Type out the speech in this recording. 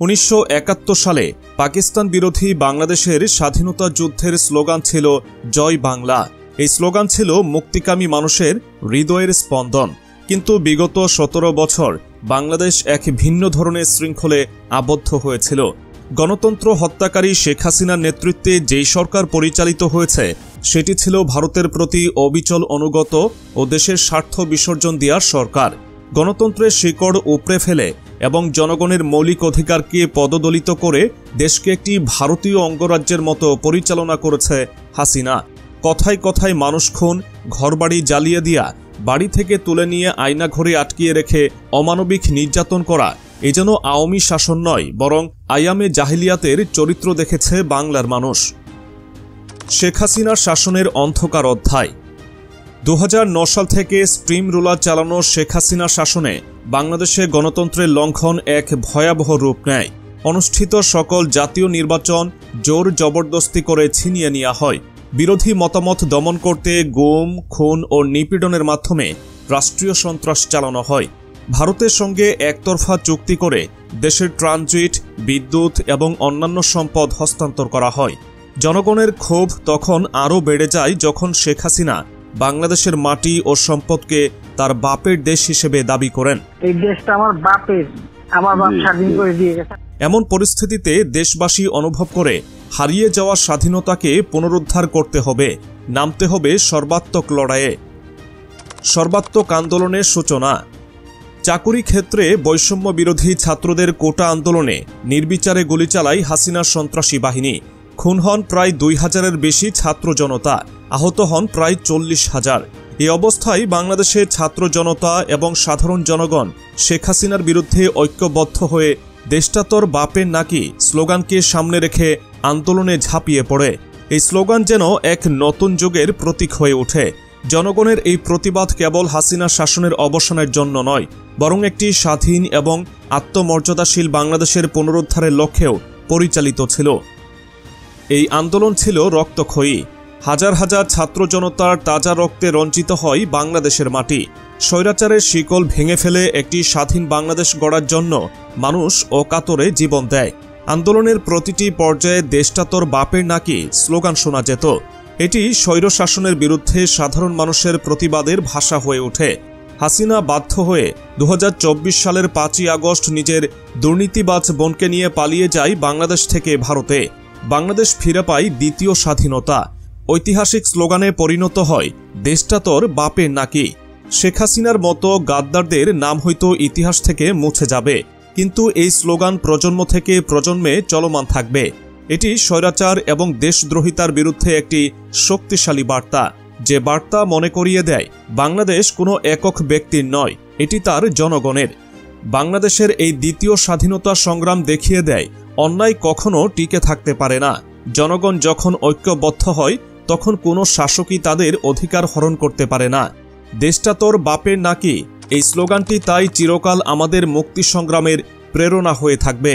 1971 সালে পাকিস্তান বিরোধী বাংলাদেশের স্বাধীনতা যুদ্ধের স্লোগান ছিল জয় বাংলা। এই স্লোগান ছিল মুক্তিকামী মানুষের হৃদয়ের স্পন্দন। কিন্তু বিগত 17 বছর বাংলাদেশ এক ভিন্ন ধরনের শৃঙ্খলে আবদ্ধ হয়েছিল। গণতন্ত্র হত্যাকারী শেখ হাসিনার নেতৃত্বে যেই সরকার পরিচালিত হয়েছে সেটি ছিল ভারতের প্রতি অবিচল অনুগত ও দেশের স্বার্থ বিসর্জন দেওয়ার সরকার। গণতন্ত্রের শিকড় উপড়ে ফেলে এবং জনগণের মৌলিক অধিকারকে পদদলিত করে দেশকে একটি ভারতীয় অঙ্গরাজ্যের মতো পরিচালনা করেছে হাসিনা। কথায় কথায় মানুষ খুন, ঘরবাড়ি জ্বালিয়ে দিয়া, বাড়ি থেকে তুলে নিয়ে আয়নাঘরে আটকিয়ে রেখে অমানবিক নির্যাতন করা এ যেন আওয়ামী শাসন নয়, বরং আয়ামে জাহিলিয়াতের চরিত্র দেখেছে বাংলার মানুষ। শেখ হাসিনার শাসনের অন্ধকার অধ্যায়। 2009 সাল থেকে স্ট্রিম রুলার চালানো শেখ হাসিনা শাসনে বাংলাদেশে গণতন্ত্রের লঙ্ঘন এক ভয়াবহ রূপ নেয়। অনুষ্ঠিত সকল জাতীয় নির্বাচন জোর জবরদস্তি করে ছিনিয়ে নেওয়া হয়। বিরোধী মতামত দমন করতে গুম, খুন ও নিপীড়নের মাধ্যমে রাষ্ট্রীয় সন্ত্রাস চালানো হয়। ভারতের সঙ্গে একতরফা চুক্তি করে দেশের ট্রানজিট, বিদ্যুৎ এবং অন্যান্য সম্পদ হস্তান্তর করা হয়। জনগণের ক্ষোভ তখন আরও বেড়ে যায় যখন শেখ হাসিনা বাংলাদেশের মাটি ও সম্পদকে তার বাপের দেশ হিসেবে দাবি করেন। এই দেশটা আমার বাপের, আমার বাপ স্বাধীন করে দিয়ে গেছে। এমন পরিস্থিতিতে দেশবাসী অনুভব করে হারিয়ে যাওয়া স্বাধীনতাকে পুনরুদ্ধার করতে হবে, নামতে হবে সর্বাত্মক লড়াইয়ে। সর্বাত্মক আন্দোলনের সূচনা। চাকুরি ক্ষেত্রে বৈষম্য বিরোধী ছাত্রদের কোটা আন্দোলনে নির্বিচারে গুলি চালায় হাসিনার সন্ত্রাসী বাহিনী। খুন হন প্রায় 2000-এর বেশি ছাত্র জনতা, আহত হন প্রায় 40,000। এই অবস্থায় বাংলাদেশের ছাত্র জনতা এবং সাধারণ জনগণ শেখ হাসিনার বিরুদ্ধে ঐক্যবদ্ধ হয়ে দেশটা তোর বাপের নাকি স্লোগানকে সামনে রেখে আন্দোলনে ঝাঁপিয়ে পড়ে। এই স্লোগান যেন এক নতুন যুগের প্রতীক হয়ে ওঠে। জনগণের এই প্রতিবাদ কেবল হাসিনা শাসনের অবসানের জন্য নয়, বরং একটি স্বাধীন এবং আত্মমর্যাদাশীল বাংলাদেশের পুনরুদ্ধারের লক্ষ্যেও পরিচালিত ছিল। এই আন্দোলন ছিল রক্তক্ষয়ী। হাজার হাজার ছাত্র জনতার তাজা রক্তে রঞ্জিত হয় বাংলাদেশের মাটি। স্বৈরাচারের শিকল ভেঙে ফেলে একটি স্বাধীন বাংলাদেশ গড়ার জন্য মানুষ অকাতরে জীবন দেয়। আন্দোলনের প্রতিটি পর্যায়ে দেশটা তোর বাপের নাকি স্লোগান শোনা যেত। এটি স্বৈরশাসনের বিরুদ্ধে সাধারণ মানুষের প্রতিবাদের ভাষা হয়ে ওঠে। হাসিনা বাধ্য হয়ে 2024 সালের 5ই আগস্ট নিজের দুর্নীতিবাজ বোনকে নিয়ে পালিয়ে যায় বাংলাদেশ থেকে ভারতে। বাংলাদেশ ফিরে পায় দ্বিতীয় স্বাধীনতা। ঐতিহাসিক স্লোগানে পরিণত হয় দেশটা তোর বাপের নাকি। শেখ হাসিনার মতো গাদ্দারদের নাম হয়তো ইতিহাস থেকে মুছে যাবে, কিন্তু এই স্লোগান প্রজন্ম থেকে প্রজন্মে চলমান থাকবে। এটি স্বৈরাচার এবং দেশদ্রোহিতার বিরুদ্ধে একটি শক্তিশালী বার্তা, যে বার্তা মনে করিয়ে দেয় বাংলাদেশ কোনো একক ব্যক্তির নয়, এটি তার জনগণের। বাংলাদেশের এই দ্বিতীয় স্বাধীনতা সংগ্রাম দেখিয়ে দেয় অন্যায় কখনো টিকে থাকতে পারে না। জনগণ যখন ঐক্যবদ্ধ হয় তখন কোনো শাসকই তাদের অধিকার হরণ করতে পারে না। দেশটা তোর বাপের নাকি এই স্লোগানটি তাই চিরকাল আমাদের মুক্তি সংগ্রামের প্রেরণা হয়ে থাকবে।